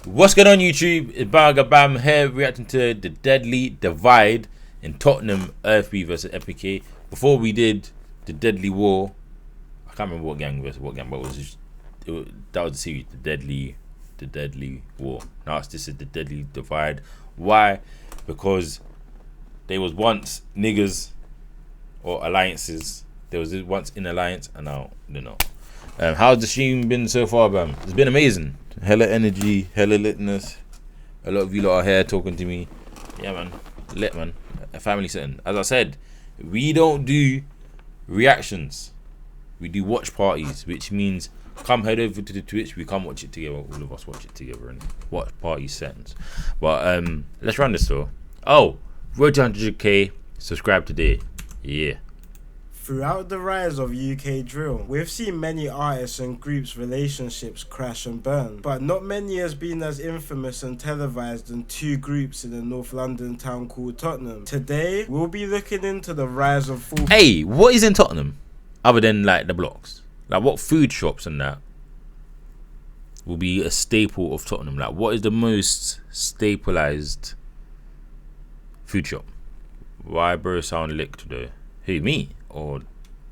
What's going on YouTube? It's Bandwagonbam here reacting to the deadly divide in Tottenham FB versus FAQ. Before we did the deadly war, I can't remember what gang versus what gang, but that was the series, the deadly war. Now this is the deadly divide. Why? Because there was once niggas or alliances. There was once in alliance and now you know. How's the stream been so far, Bam? It's been amazing. Hella energy, hella litness. A lot of you lot are here talking to me. Yeah, man. Lit, man. A family setting. As I said, we don't do reactions. We do watch parties, which means come head over to the Twitch. We come watch it together. All of us watch it together and watch party settings. But let's run this though. Oh, road to 100k. Subscribe today. Yeah. Throughout the rise of UK drill, we've seen many artists and groups' relationships crash and burn, but not many has been as infamous and televised than two groups in a North London town called Tottenham. Today, we'll be looking into the rise of full. Hey, what is in Tottenham? Other than like the blocks? Like what food shops and that will be a staple of Tottenham? Like what is the most stapleized food shop? Why bro sound licked today? Who, me? Or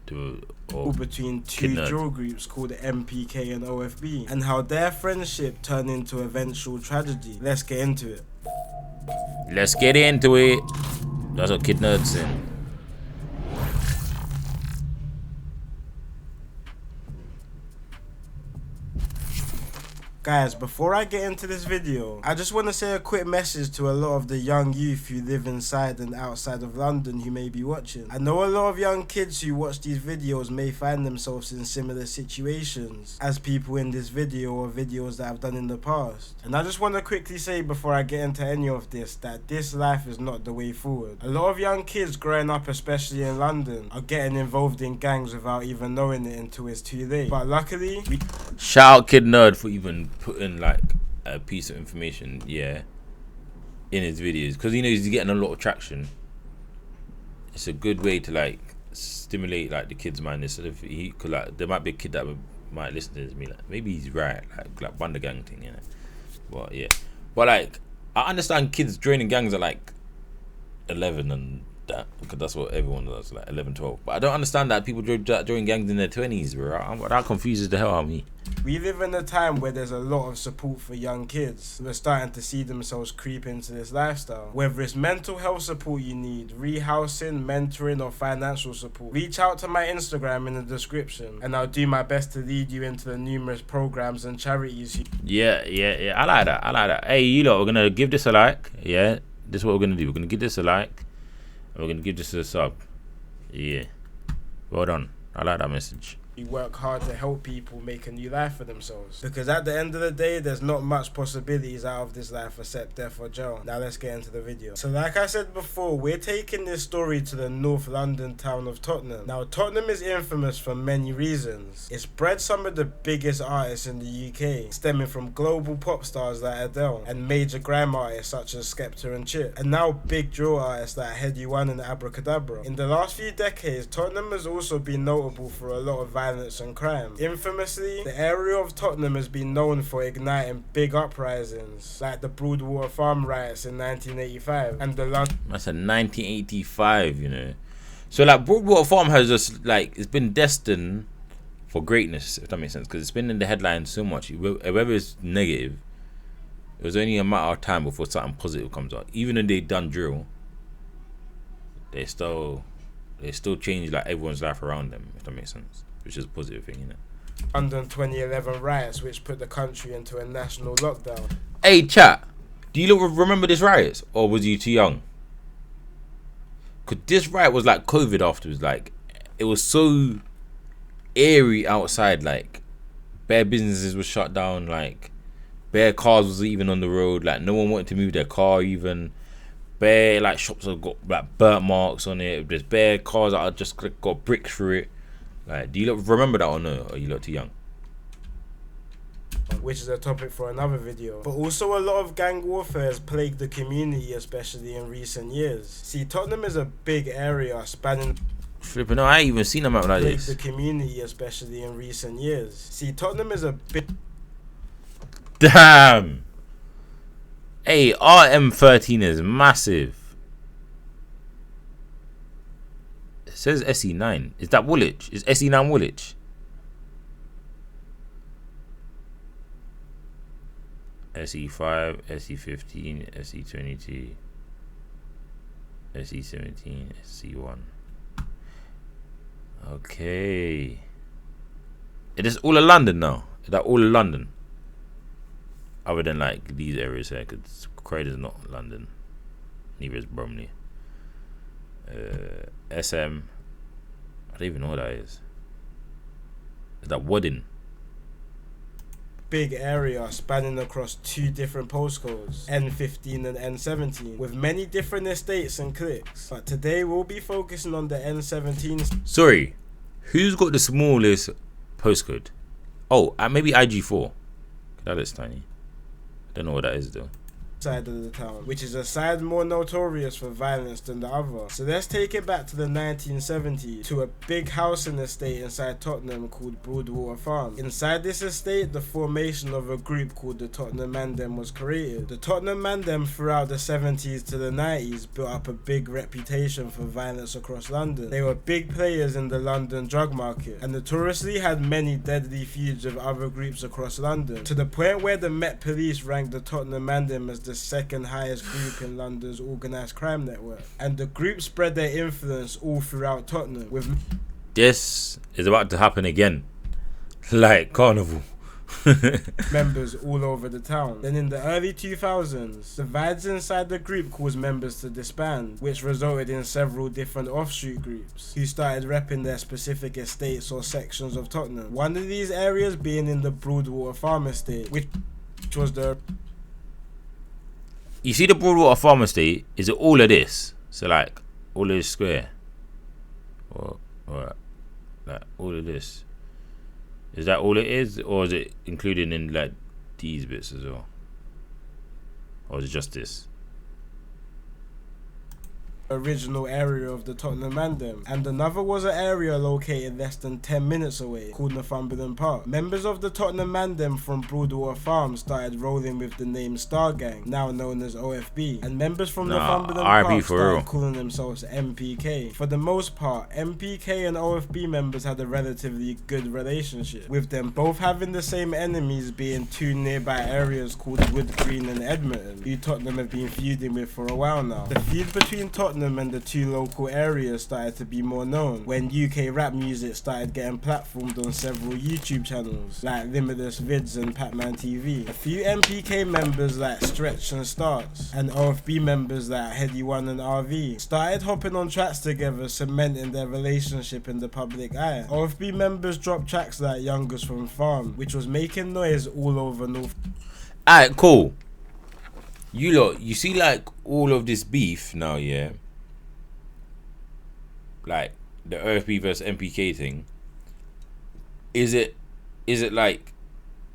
between two drill groups called MPK and OFB, and how their friendship turned into eventual tragedy. Let's get into it. Let's get into it. That's what Kid Nerds in. Guys, before I get into this video, I just want to say a quick message to a lot of the young youth who live inside and outside of London who may be watching. I know a lot of young kids who watch these videos may find themselves in similar situations as people in this video or videos that I've done in the past. And I just want to quickly say before I get into any of this that this life is not the way forward. A lot of young kids growing up, especially in London, are getting involved in gangs without even knowing it until it's too late. But luckily, shout out Kid Nerd for even putting like a piece of information, yeah, in his videos, because he knows he's getting a lot of traction. It's a good way to like stimulate like the kid's mind instead of he could like there might be a kid that might listen to this and be like maybe he's right, like Wonder Gang thing, you know. But yeah, but like I understand kids joining gangs at like 11 and that, because that's what everyone does, like 11, 12. But I don't understand that people join gangs in their 20s, bro. That confuses the hell out of me. We live in a time where there's a lot of support for young kids who are starting to see themselves creep into this lifestyle. Whether it's mental health support you need, rehousing, mentoring or financial support, reach out to my Instagram in the description and I'll do my best to lead you into the numerous programs and charities. Yeah. I like that. Hey, you lot, we're going to give this a like. Yeah, this is what we're going to do. We're going to give this a like. And we're going to give this a sub. Yeah. Well done. I like that message. You work hard to help people make a new life for themselves, because at the end of the day there's not much possibilities out of this life except death or jail. Now let's get into the video. So like I said before, we're taking this story to the North London town of Tottenham. Now Tottenham is infamous for many reasons. It's bred some of the biggest artists in the UK, stemming from global pop stars like Adele and major grime artists such as Skepta and Chip, and now big drill artists like Heady One and Abracadabra. In the last few decades, Tottenham has also been notable for a lot of violence and crime. Infamously, the area of Tottenham has been known for igniting big uprisings like the Broadwater Farm riots in 1985 and the London. That's a 1985, you know. So like Broadwater Farm has just like it's been destined for greatness, if that makes sense, because it's been in the headlines so much. Whether it's negative, it was only a matter of time before something positive comes out. Even though they done drill, they still change like everyone's life around them, if that makes sense. Which is a positive thing, isn't it? London 2011 riots, which put the country into a national lockdown. Hey, chat, do you remember this riots, or was you too young? Because this riot was like COVID afterwards. Like, it was so eerie outside. Like, bare businesses were shut down. Like, bare cars was even on the road. Like, no one wanted to move their car even. Bare, like, shops have got, like, burnt marks on it. There's bare cars that just got bricks through it. Like, do you lot remember that or no? Or are you lot too young? Which is a topic for another video. But also a lot of gang warfare has plagued the community, especially in recent years. See, Tottenham is a big area spanning... Flipping, no, I ain't even seen a map like this. The community, especially in recent years. See, Tottenham is a big... Damn! Hey, RM13 is massive. It says SE9. Is that Woolwich? Is SE9 Woolwich? SE5, SE15, SE22, SE17, SE1. Okay. It is all of London now. Is that all of London? Other than like these areas here, because Croydon's not London. Neither is Bromley. SM. I don't even know what that is. Is that Woodin? Big area spanning across 2 different postcodes, N15 and N17, with many different estates and cliques. But today we'll be focusing on the N17. Sorry, who's got the smallest postcode? Oh, maybe IG4. That looks tiny. I don't know what that is though. Side of the town, which is a side more notorious for violence than the other. So let's take it back to the 1970s to a big housing estate inside Tottenham called Broadwater Farm. Inside this estate, the formation of a group called the Tottenham Mandem was created. The Tottenham Mandem throughout the 70s to the 90s built up a big reputation for violence across London. They were big players in the London drug market and notoriously had many deadly feuds with other groups across London, to the point where the Met Police ranked the Tottenham Mandem as the second highest group in London's organised crime network, and the group spread their influence all throughout Tottenham, with this is about to happen again, like Carnival. members all over the town. Then in the early 2000s, divides inside the group caused members to disband, which resulted in several different offshoot groups who started repping their specific estates or sections of Tottenham. One of these areas being in the Broadwater Farm estate, which was the... You see the Broadwater Farm estate? Is it all of this? So like all of this square, or like all of this? Is that all it is, or is it included in like these bits as well, or is it just this? Original area of the Tottenham Mandem, and another was an area located less than 10 minutes away called Northumberland Park. Members of the Tottenham Mandem from Broadwater Farm started rolling with the name Star Gang, now known as OFB, and members from Northumberland Park started calling themselves MPK. For the most part, MPK and OFB members had a relatively good relationship, with them both having the same enemies being 2 nearby areas called Wood Green and Edmonton, who Tottenham have been feuding with for a while now. The feud between Tottenham and the 2 local areas started to be more known when UK rap music started getting platformed on several YouTube channels like Limitless Vids and Patman TV. A few MPK members like Stretch and Starts, and OFB members like Heady One and RV started hopping on tracks together, cementing their relationship in the public eye. OFB members dropped tracks like Youngers from Farm, which was making noise all over North. Alright, cool. You lot, you see like all of this beef now, yeah? Like the OFB versus MPK thing. Is it like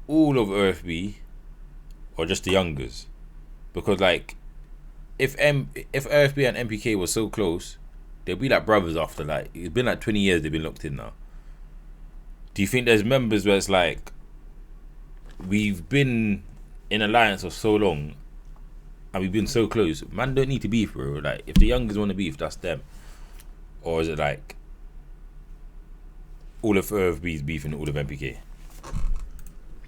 all of OFB or just the youngers? Because like if OFB and MPK were so close, they'd be like brothers after like it's been like 20 years they've been locked in now. Do you think there's members where it's like we've been in alliance for so long and we've been so close, man don't need to beef, bro? Like if the youngers want to beef, that's them. Or is it like all of OFB's beefing all of MPK?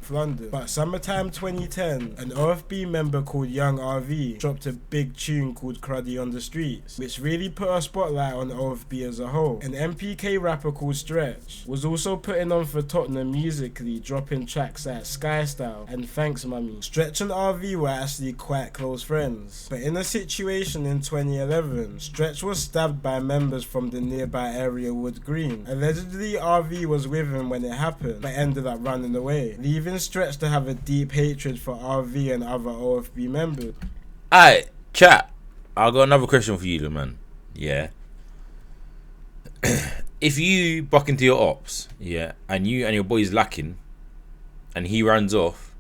London. But summertime 2010, an OFB member called Young RV dropped a big tune called Cruddy on the Streets, which really put a spotlight on OFB as a whole. An MPK rapper called Stretch was also putting on for Tottenham musically, dropping tracks like Sky Style and Thanks Mummy. Stretch and RV were actually quite close friends, but in a situation in 2011, Stretch was stabbed by members from the nearby area Wood Green. Allegedly RV was with him when it happened, but ended up running away, leaving Stretch to have a deep hatred for RV and other OFB members. Alright, chat. I got another question for you, man. Yeah. If you buck into your ops, yeah, and you and your boy's lacking, and he runs off,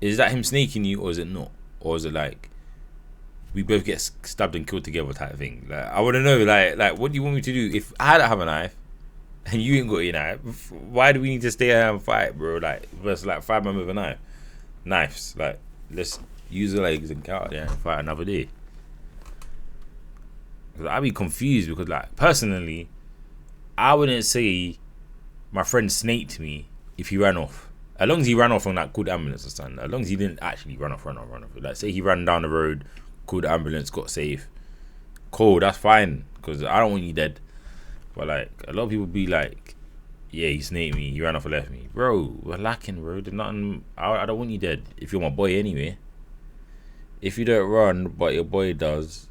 is that him snaking you, or is it not? Or is it like we both get stabbed and killed together type thing? Like I want to know, like what do you want me to do if I don't have a knife? And you ain't got your knife. Why do we need to stay here and fight, bro? Like versus like 5 men with a knife, knives. Like let's use the legs and get out there and fight another day. Cause I'd be confused because, like, personally, I wouldn't say my friend snaked me if he ran off. As long as he ran off on that called ambulance or something. As long as he didn't actually run off. Like, say he ran down the road, called the ambulance, got safe. Cool, that's fine. Because I don't want you dead. But, like, a lot of people be like, yeah, he snaked me. He ran off and left me. Bro, we're lacking, bro. There's nothing. I don't want you dead if you're my boy anyway. If you don't run, but your boy does,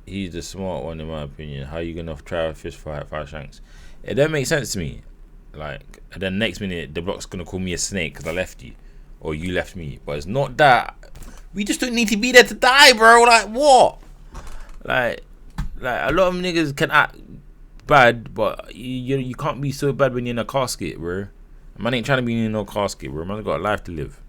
he's the smart one in my opinion. How you gonna try a fist fight 5 shanks? It don't make sense to me. Like, and then next minute the block's gonna call me a snake because I left you, or you left me. But it's not that. We just don't need to be there to die, bro. Like, what? Like a lot of niggas can act bad, but you can't be so bad when you're in a casket, bro. Man ain't trying to be in no casket, bro. Man's got a life to live.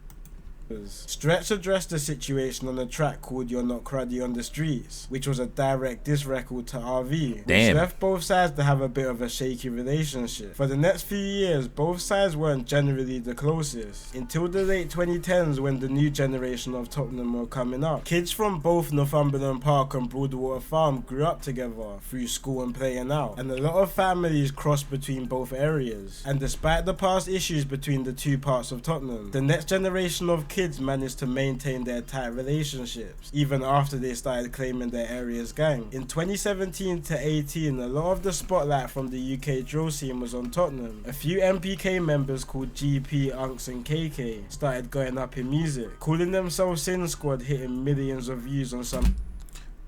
Stretch addressed the situation on a track called You're Not Cruddy on the Streets, which was a direct diss record to RV, Damn. which left both sides to have a bit of a shaky relationship. For the next few years, both sides weren't generally the closest, until the late 2010s when the new generation of Tottenham were coming up. Kids from both Northumberland Park and Broadwater Farm grew up together through school and playing out, and a lot of families crossed between both areas. And despite the past issues between the two parts of Tottenham, the next generation of kids managed to maintain their tight relationships even after they started claiming their area's gang. In 2017 to 18, a lot of the spotlight from the UK drill scene was on Tottenham. A few MPK members called GP, Unks and KK started going up in music, calling themselves Sin Squad, hitting millions of views on some.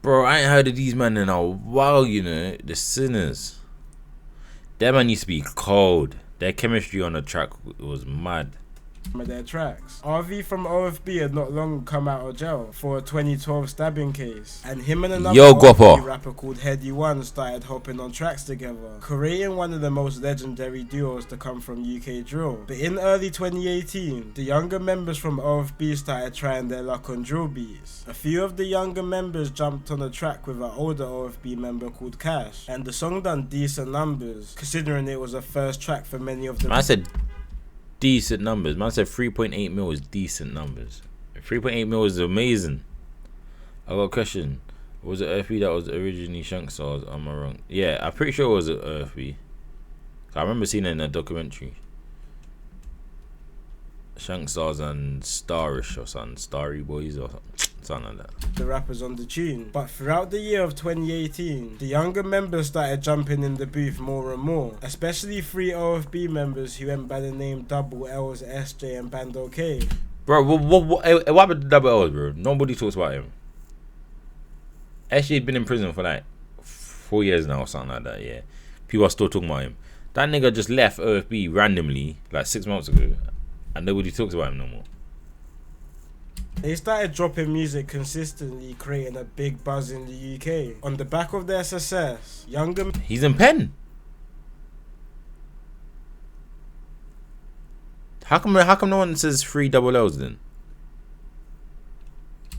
Bro, I ain't heard of these men in a while, you know. The Sinners. That man used to be cold. Their chemistry on the track was mad. Of their tracks. RV from OFB had not long come out of jail for a 2012 stabbing case, and him and another OFB rapper called Heady One started hopping on tracks together, creating one of the most legendary duos to come from UK drill. But in early 2018, the younger members from OFB started trying their luck on drill beats. A few of the younger members jumped on a track with an older OFB member called Cash, and the song done decent numbers, considering it was a first track for many of them. I said decent numbers. Man said 3.8 mil is decent numbers. 3.8 mil is amazing. I got a question. Was it OFB that was originally Shank Stars? Am I wrong? Yeah, I'm pretty sure it was OFB. I remember seeing it in a documentary. Shank Stars and Starish or something. Starry Boys or something like that. The rappers on the tune. But throughout the year of 2018, the younger members started jumping in the booth more and more, especially 3 OFB members who went by the name Double L's, SJ and Bando K. Bro, what happened to Double L's, bro? Nobody talks about him. SJ had been in prison for like 4 years now or something like that, yeah. People are still talking about him. That nigga just left OFB randomly like 6 months ago, and nobody talks about him no more. They started dropping music consistently, creating a big buzz in the UK. On the back of their success, younger... He's in pen. How come no one says 3 double L's then?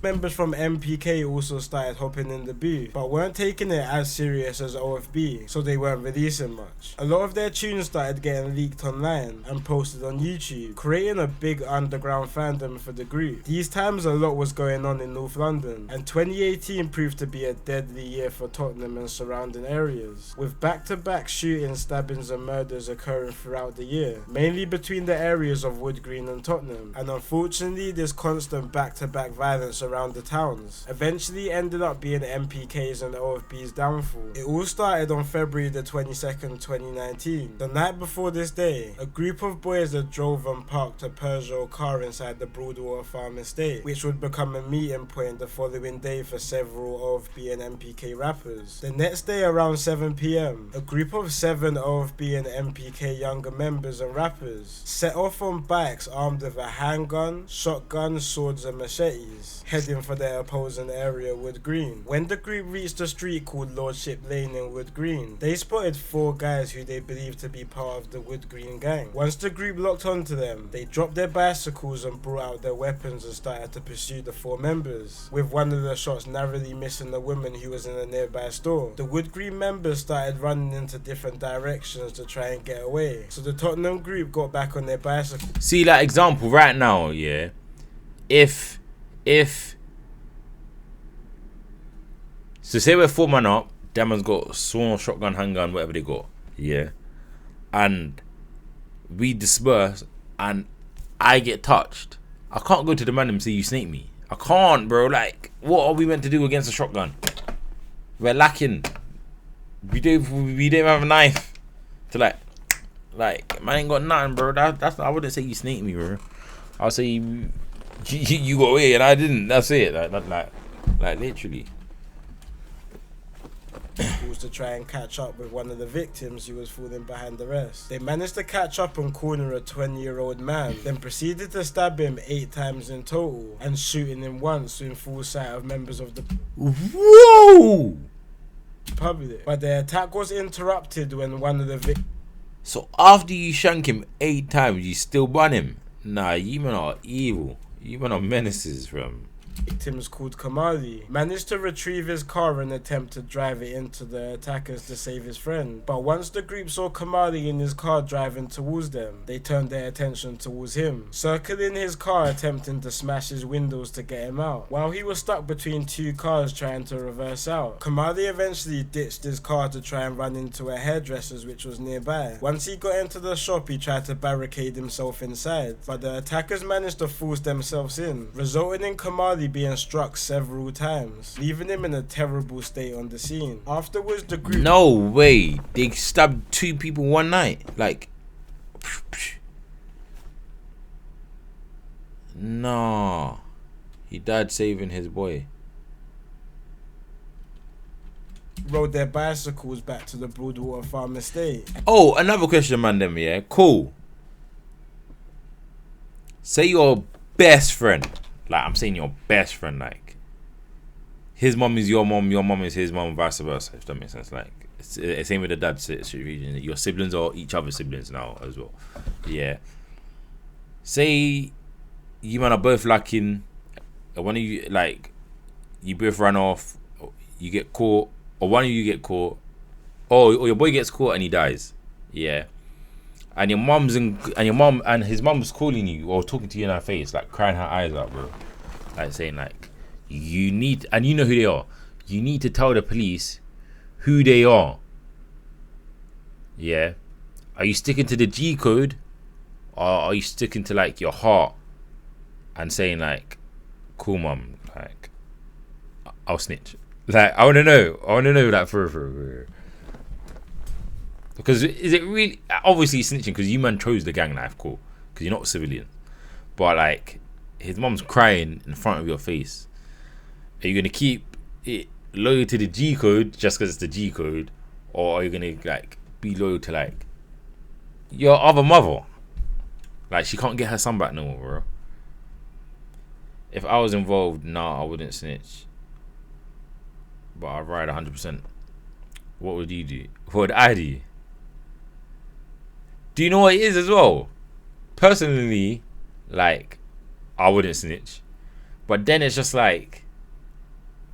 members from MPK also started hopping in the booth, but weren't taking it as serious as OFB, so they weren't releasing much. A lot of their tunes started getting leaked online and posted on YouTube, creating a big underground fandom for the group. These times a lot was going on in North London, and 2018 proved to be a deadly year for Tottenham and surrounding areas, with back-to-back shootings, stabbings and murders occurring throughout the year, mainly between the areas of Wood Green and Tottenham, and unfortunately this constant back-to-back violence around the towns eventually ended up being MPK's and OFB's downfall. It all started on February the 22nd, 2019. The night before this day, a group of boys that drove and parked a Peugeot car inside the Broadwater Farm estate, which would become a meeting point the following day for several OFB and MPK rappers. The next day around 7 PM, a group of 7 OFB and MPK younger members and rappers set off on bikes armed with a handgun, shotguns, swords and machetes, heading for their opposing area, Wood Green. When the group reached a street called Lordship Lane in Wood Green, they spotted 4 guys who they believed to be part of the Wood Green gang. Once the group locked onto them, they dropped their bicycles and brought out their weapons and started to pursue the 4 members, with one of the shots narrowly missing a woman who was in a nearby store. The Wood Green members started running into different directions to try and get away, so the Tottenham group got back on their bicycles. See that example right now, yeah? if so, say we're 4 man up, that man's got sworn, shotgun, handgun, whatever they got, yeah, and we disperse, and I get touched. I can't go to the man and say you snake me. I can't, bro. Like, what are we meant to do against a shotgun? We're lacking. We don't have a knife to like man ain't got nothing, bro. That's I wouldn't say you snake me, bro. I'll say you got away and I didn't. That's it. Like literally. Was to try and catch up with one of the victims who was falling behind the rest. They managed to catch up and corner a 20-year-old man, then proceeded to stab him 8 times in total and shooting him once in full sight of members of the public. But the attack was interrupted when one of the victims. So after you shank him 8 times, you still bun him? Nah, you men are evil. You men are menaces, from. Victims called Kamali managed to retrieve his car and attempt to drive it into the attackers to save his friend. But once the group saw Kamali in his car driving towards them, they turned their attention towards him, circling his car attempting to smash his windows to get him out. While he was stuck between 2 cars trying to reverse out, Kamali eventually ditched his car to try and run into a hairdresser's which was nearby. Once he got into the shop, he tried to barricade himself inside, but the attackers managed to force themselves in, resulting in Kamali being struck several times, leaving him in a terrible state on the scene. Afterwards, the group... No way. They stabbed 2 people one night. Like... Nah. He died saving his boy. Rode their bicycles back to the Broadwater Farm estate. Oh, another question, man, them, yeah? Cool. Say your best friend. Like, I'm saying your best friend, like, his mom is your mom is his mom, vice versa, if that makes sense. Like, it's same with the dad situation. Your siblings are each other's siblings now as well. Yeah. Say you man are both lacking, one of you, like, you both run off, you get caught, or one of you get caught, or your boy gets caught and he dies. Yeah. And your mom and his mom's calling you or talking to you in her face, like crying her eyes out, bro. Like saying like, you need, and you know who they are. You need to tell the police who they are. Yeah. Are you sticking to the G code, or are you sticking to like your heart and saying like, cool mom, like, I'll snitch. Like, I wanna know that for. Because is it really, obviously snitching because you man chose the gang life, cool, because you're not a civilian, but like his mom's crying in front of your face. Are you gonna keep it loyal to the G code just because it's the G code, or are you gonna like be loyal to like your other mother? Like, she can't get her son back no more, bro. If I was involved, nah, I wouldn't snitch, but I'd ride 100%. What would you do? What would I do? Do you know what it is as well? Personally, like, I wouldn't snitch. But then it's just like,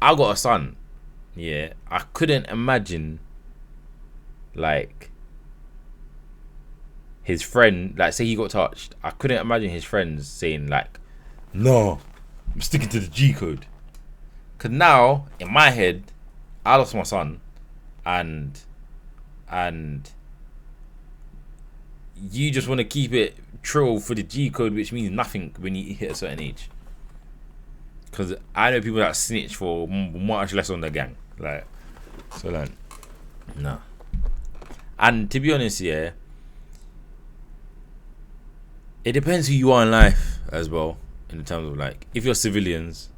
I got a son. Yeah. I couldn't imagine, like, his friend, like, say he got touched. I couldn't imagine his friends saying, like, no, I'm sticking to the G code. Because now, in my head, I lost my son. And you just want to keep it true for the G code, which means nothing when you hit a certain age. Because I know people that snitch for much less on the gang. Like, so like, nah. And to be honest, yeah, it depends who you are in life as well. In terms of like, if you're civilians,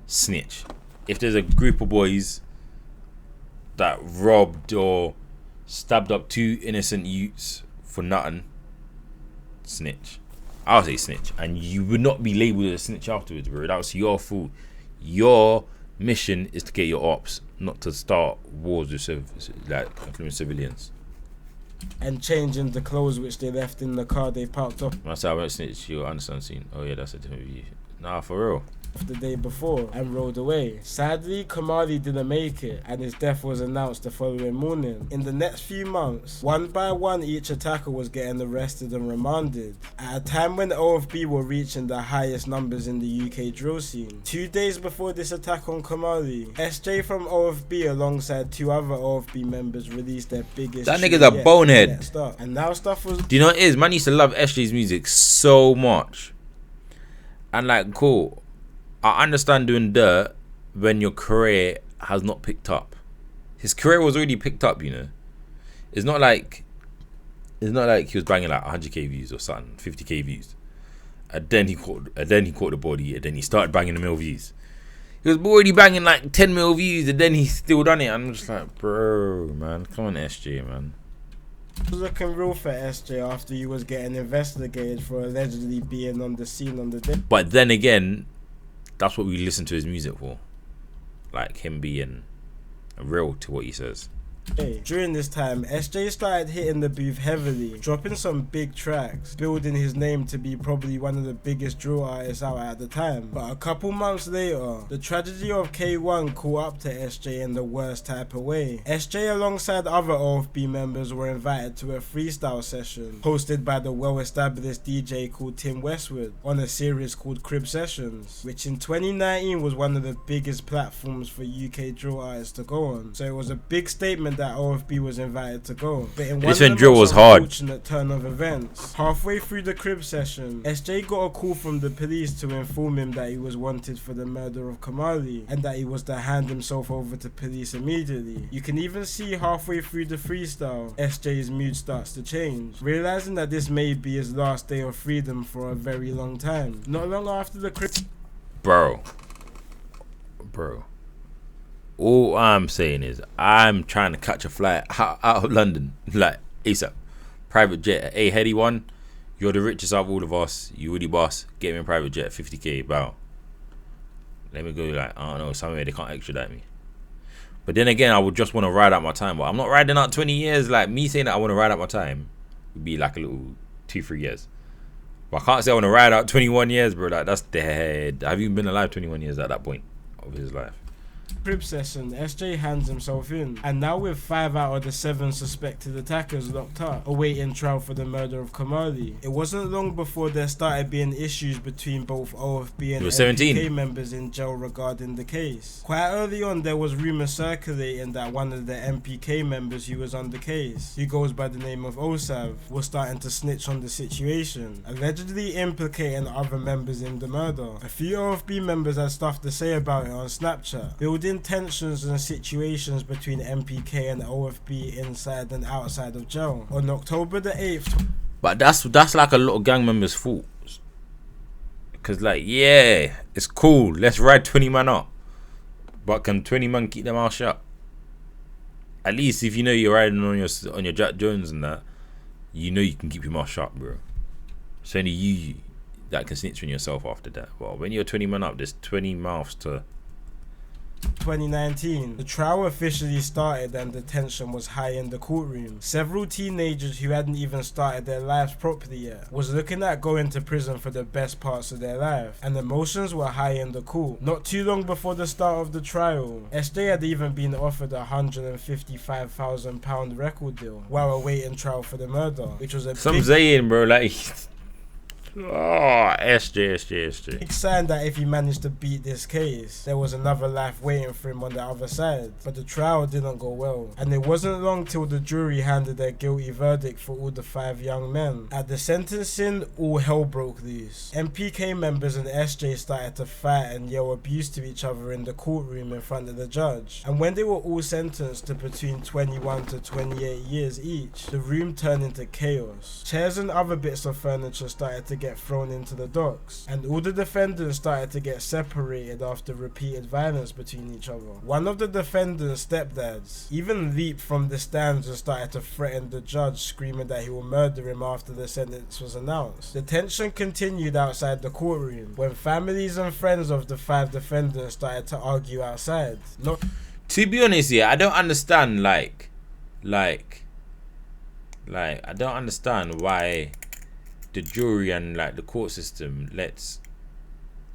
snitch. If there's a group of boys that robbed or stabbed up 2 innocent youths for nothing, snitch. I'll say snitch, and you would not be labelled as a snitch afterwards, bro. That was your fault. Your mission is to get your ops, not to start wars with like including civilians. And changing the clothes which they left in the car they parked up. When I say I won't snitch, you'll understand scene. Oh yeah, that's a different view. Nah, for real. The day before and rode away. Sadly, Kamali didn't make it, and his death was announced the following morning. In the next few months, one by one, each attacker was getting arrested and remanded, at a time when OFB were reaching the highest numbers in the UK drill scene. 2 days before this attack on Kamali, SJ from OFB alongside 2 other OFB members released their biggest. That nigga's a bonehead. And now stuff was. Do you know what it is? Man used to love SJ's music so much. And like, cool. I understand doing dirt when your career has not picked up. His career was already picked up, you know. It's not like he was banging like 100k views or something, 50k views, and then he caught the body, and then he started banging the mil views. He was already banging like 10 mil views, and then he still done it. I'm just like, bro, man, come on, SJ, man. It was looking real for SJ after he was getting investigated for allegedly being on the scene on the day. But then again, that's what we listen to his music for, like him being real to what he says. During this time, SJ started hitting the booth heavily, dropping some big tracks, building his name to be probably one of the biggest drill artists out at the time. But a couple months later, the tragedy of K1 caught up to SJ in the worst type of way. SJ alongside other OFB members were invited to a freestyle session hosted by the well-established DJ called Tim Westwood on a series called Crib Sessions, which in 2019 was one of the biggest platforms for UK drill artists to go on. So it was a big statement that OFB was invited to go. But in one of the most unfortunate turn of events, halfway through the crib session, SJ got a call from the police to inform him that he was wanted for the murder of Kamali and that he was to hand himself over to police immediately. You can even see halfway through the freestyle, SJ's mood starts to change, realizing that this may be his last day of freedom for a very long time. Not long after the crib... Bro. All I'm saying is I'm trying to catch a flight out of London, like ASAP. Private jet, a heady one. You're the richest out of all of us. You really boss. Get me a private jet, 50k, bow. Let me go, like, I don't know, somewhere they can't extradite me. But then again, I would just want to ride out my time. But I'm not riding out 20 years. Like, me saying that I want to ride out my time would be like a little 2-3 years. But I can't say I want to ride out 21 years, bro. Like, that's dead. Have you been alive 21 years at that point of his life? Crib session, SJ hands himself in, and now with 5 out of the 7 suspected attackers locked up, awaiting trial for the murder of Kamali. It wasn't long before there started being issues between both OFB and MPK members in jail regarding the case. Quite early on, there was rumours circulating that one of the MPK members who was on the case, who goes by the name of Osav, was starting to snitch on the situation, allegedly implicating other members in the murder. A few OFB members had stuff to say about it on Snapchat, building tensions and situations between MPK and OFB inside and outside of jail. On October the 8th... But that's like a lot of gang members' fault. Because, like, yeah, it's cool. Let's ride 20 man up. But can 20 man keep their mouth shut? At least if you know you're riding on your Jack Jones and that, you know you can keep your mouth shut, bro. It's only you that can snitch on yourself after that. Well, when you're 20 man up, there's 20 mouths to... 2019, the trial officially started and the tension was high in the courtroom. Several teenagers who hadn't even started their lives properly yet was looking at going to prison for the best parts of their life, and emotions were high in the court. Not too long before the start of the trial, SJ had even been offered a £155,000 record deal while awaiting trial for the murder, which was a some saying, bro, like... Oh, SJ. Big sign that if he managed to beat this case, there was another life waiting for him on the other side. But the trial didn't go well, and it wasn't long till the jury handed their guilty verdict for all the 5 young men. At the sentencing, all hell broke loose. MPK members and SJ started to fight and yell abuse to each other in the courtroom in front of the judge. And when they were all sentenced to between 21 to 28 years each, the room turned into chaos. Chairs and other bits of furniture started to get thrown into the docks, and all the defendants started to get separated after repeated violence between each other. One of the defendants' stepdads even leaped from the stands and started to threaten the judge, screaming that he will murder him after the sentence was announced. The tension continued outside the courtroom when families and friends of the 5 defendants started to argue outside. To be honest, yeah, I don't understand like I don't understand why the jury and like the court system lets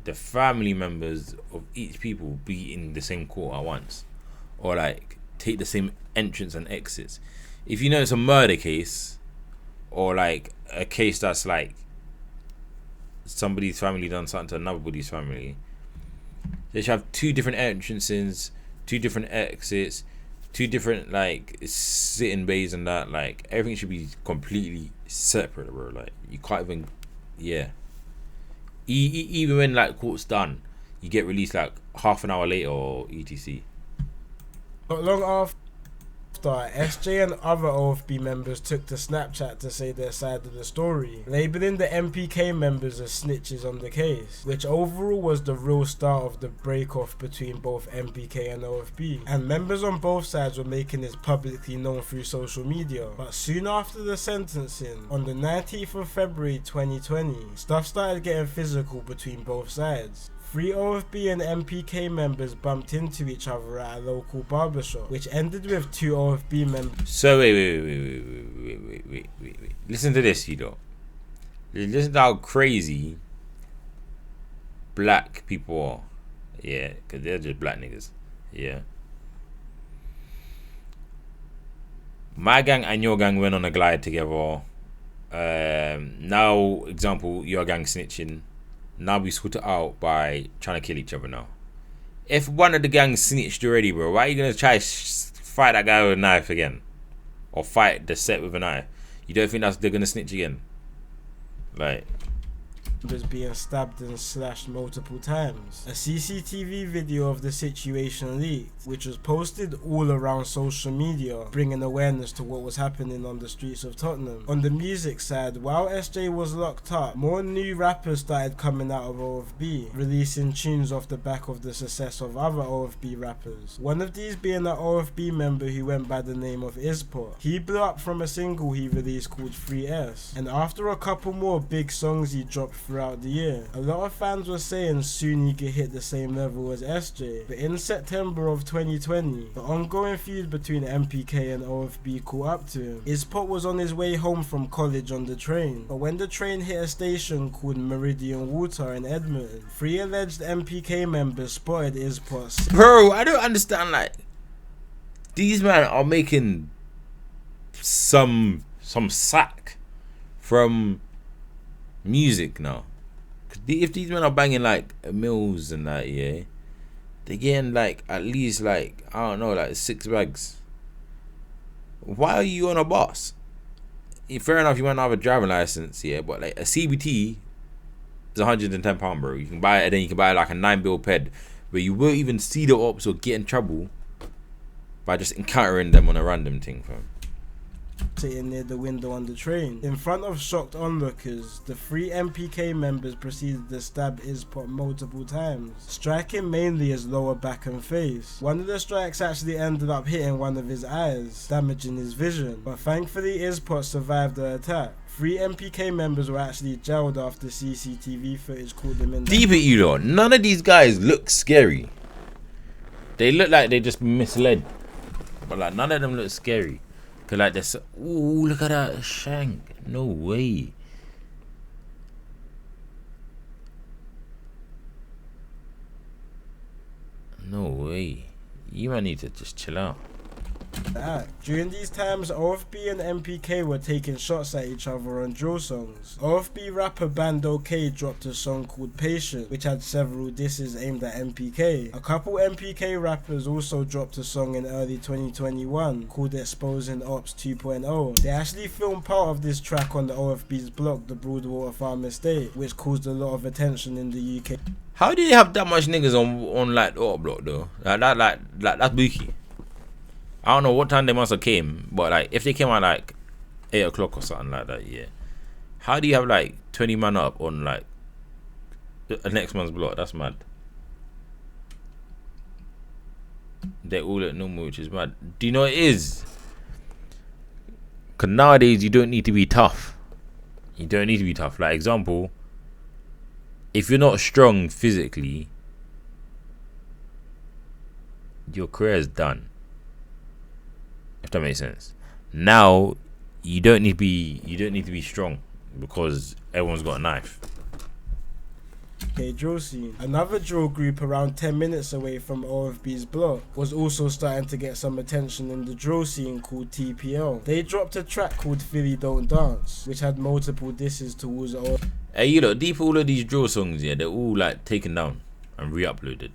the family members of each people be in the same court at once, or like take the same entrance and exits. If you know it's a murder case, or like a case that's like somebody's family done something to anybody's family, they should have 2 different entrances, 2 different exits, 2 different like sitting bays and that. Like everything should be completely separate, bro. Like you can't even, yeah. Even when like court's done, you get released like half an hour later or etc. Not long after, SJ and other OFB members took to Snapchat to say their side of the story, labelling the MPK members as snitches on the case, which overall was the real start of the break-off between both MPK and OFB. And members on both sides were making this publicly known through social media. But soon after the sentencing, on the 19th of February 2020, stuff started getting physical between both sides. 3 OFB and MPK members bumped into each other at a local barbershop, which ended with 2 OFB members. So wait. Listen to this, you know. Listen to how crazy black people are. Yeah, because they're just black niggas. Yeah. My gang and your gang went on a glide together. Now, example, your gang snitching. Now we sort it out by trying to kill each other now. If one of the gangs snitched already, bro, why are you going to try fight that guy with a knife again? Or fight the set with a knife? You don't think they're going to snitch again? Like... was being stabbed and slashed multiple times. A CCTV video of the situation leaked, which was posted all around social media, bringing awareness to what was happening on the streets of Tottenham. On the music side, while SJ was locked up, more new rappers started coming out of OFB, releasing tunes off the back of the success of other OFB rappers. One of these being an OFB member who went by the name of Ispot. He blew up from a single he released called 3S, and after a couple more big songs he dropped throughout the year, a lot of fans were saying soon he could hit the same level as SJ. But in September of 2020, the ongoing feud between MPK and OFB caught up to him. Ispot was on his way home from college on the train, but when the train hit a station called Meridian Water in Edmonton, 3 alleged MPK members spotted Ispot. Bro, I don't understand, like, these men are making some sack from music now. If these men are banging like mills and that, yeah, they're getting like at least like, I don't know, like 6 bags. Why are you on a bus? Fair enough, you might not have a driving license, yeah, but like a CBT is £110, bro. You can buy it, and then you can buy like a 9-bill ped, but you won't even see the ops or get in trouble by just encountering them on a random thing, fam. Sitting near the window on the train. In front of shocked onlookers, the 3 MPK members proceeded to stab Ispot multiple times, striking mainly his lower back and face. One of the strikes actually ended up hitting one of his eyes, damaging his vision, but thankfully Ispot survived the attack. 3 MPK members were actually jailed after CCTV footage caught them in. Deep it, you lot. None of these guys look scary. They look like they just misled, but like none of them look scary. Cause like this, ooh, look at that shank. No way. No way. You might need to just chill out. During these times, OFB and MPK were taking shots at each other on drill songs. OFB rapper Bandwagon dropped a song called Patient, which had several disses aimed at MPK. A couple MPK rappers also dropped a song in early 2021 called Exposing Ops 2.0. They actually filmed part of this track on the OFB's block, the Broadwater Farm Estate, which caused a lot of attention in the UK. How do you have that much niggas on like the block though? Like that's bookie. I don't know what time they must have came, but like if they came at like 8 o'clock or something like that, yeah. How do you have like 20 man up on like the next man's block? That's mad. They all look normal, which is mad. Do you know what it is? Cause nowadays you don't need to be tough. You don't need to be tough. Like example, if you're not strong physically, your career is done. If that makes sense. Now you don't need to be strong because everyone's got a knife. drill scene. Another drill group around 10 minutes away from OFB's block was also starting to get some attention in the drill scene called TPL. They dropped a track called Philly Don't Dance, which had multiple disses towards OFB. Hey, you know, deep all of these drill songs, yeah, they're all like taken down and re-uploaded.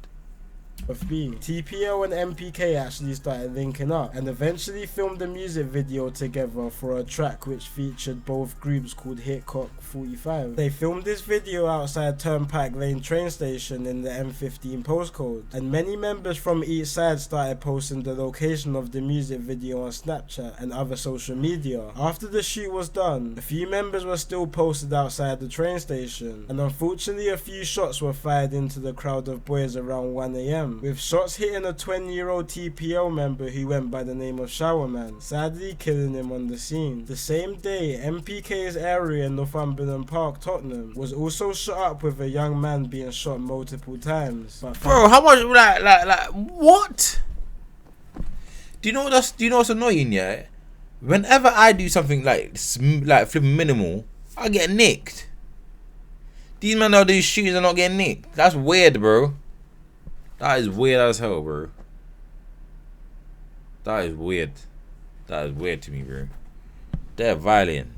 TPL and MPK actually started linking up and eventually filmed a music video together for a track which featured both groups called Hitcock 45. They filmed this video outside Turnpike Lane train station in the M15 postcode, and many members from each side started posting the location of the music video on Snapchat and other social media. After the shoot was done, a few members were still posted outside the train station, and unfortunately a few shots were fired into the crowd of boys around 1 AM. With shots hitting a 20-year-old TPL member who went by the name of Showerman, sadly killing him on the scene. The same day, MPK's area in Northumberland Park, Tottenham, was also shot up with a young man being shot multiple times. Bro, how much like what? Do you know what's annoying? Yeah, whenever I do something like flipping minimal, I get nicked. These men out there shootings are not getting nicked. That's weird, bro. That is weird as hell, bro. That is weird. That is weird to me, bro. They're violent.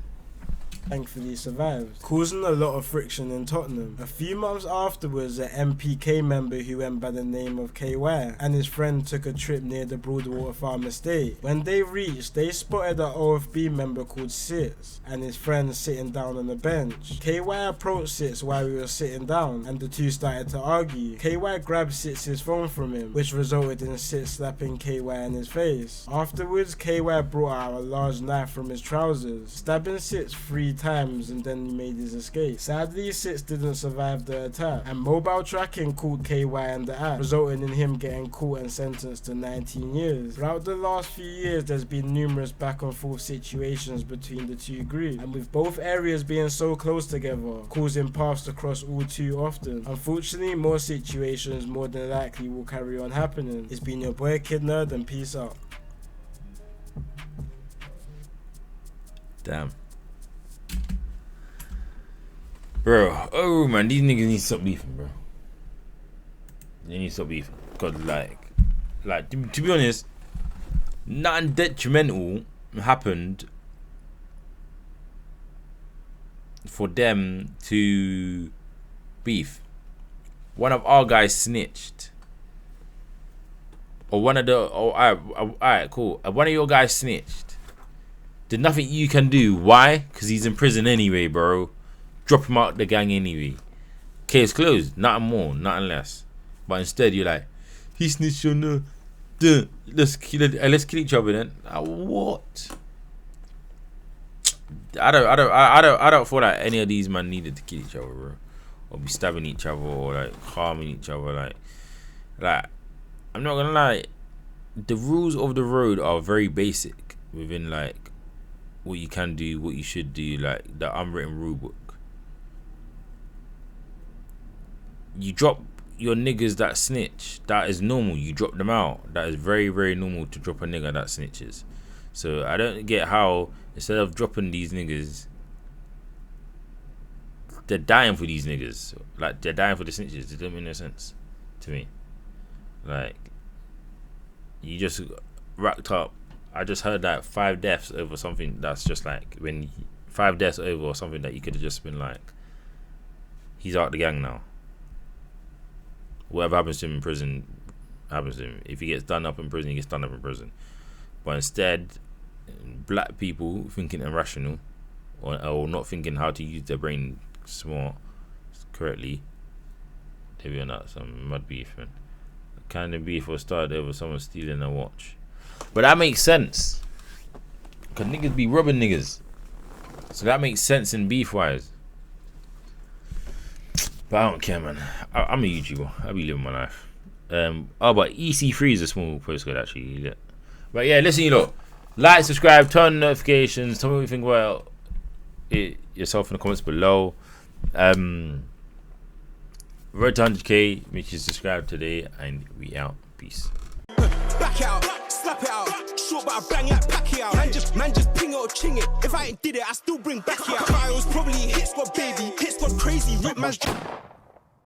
Thankfully survived, causing a lot of friction in Tottenham. A few months afterwards, an MPK member who went by the name of KY and his friend took a trip near the Broadwater Farm estate. When they reached, they spotted an OFB member called Sitz and his friend sitting down on a bench. KY approached Sitz while he was sitting down and the two started to argue. KY grabbed Sitz's phone from him, which resulted in Sitz slapping KY in his face. Afterwards, KY brought out a large knife from his trousers, stabbing Sitz 3 times, and then he made his escape. Sadly, Sitz didn't survive the attack, and mobile tracking caught KY in the act, resulting in him getting caught and sentenced to 19 years. Throughout the last few years, there's been numerous back and forth situations between the two groups, and with both areas being so close together, causing paths to cross all too often. Unfortunately, more situations more than likely will carry on happening. It's been your boy Kid Nerd, and peace out. Damn. Bro, oh man, these niggas need to stop beefing, bro. They need to stop beefing. Cause like to be honest, nothing detrimental happened for them to beef. One of our guys snitched. Or one of the alright, cool. One of your guys snitched. Did nothing you can do. Why? Cause he's in prison anyway, bro. Drop him out the gang anyway. Case closed. Nothing more, nothing less. But instead, you're like, he snitched on the. Let's kill each other then. What? I don't feel like any of these men needed to kill each other, bro, or be stabbing each other or like harming each other. Like I'm not gonna lie. The rules of the road are very basic within like what you can do, what you should do, like the unwritten rule book. You drop your niggas that snitch. That is normal. You drop them out. That is very, very normal to drop a nigga that snitches. So I don't get how instead of dropping these niggas, they're dying for these niggas. Like they're dying for the snitches. It don't make no sense to me. Like you just racked up. I just heard that 5 deaths over something that's just like 5 deaths over or something that you could have just been like, he's out the gang now. Whatever happens to him in prison happens to him. If he gets done up in prison, he gets done up in prison. But instead, black people thinking irrational or not thinking how to use their brain smart correctly, they be on that some mud beef, man. The kind of beef was started over someone stealing a watch. But that makes sense, cause niggas be robbing niggas, so that makes sense in beef wise. But I don't care, man. I'm a YouTuber. I be living my life. But EC3 is a small postcode actually. But yeah, listen, you lot, like, subscribe, turn on notifications. Tell me what you think about it yourself in the comments below. Road to 100k. Make sure you subscribe today, and we out. Peace. Back out, slap it out. Short, but I bang like Pacquiao. Man, just ping it or ching it. If I ain't did it, I still bring back out. Kyle's probably hit squad, baby. Hit squad crazy. Rip man's.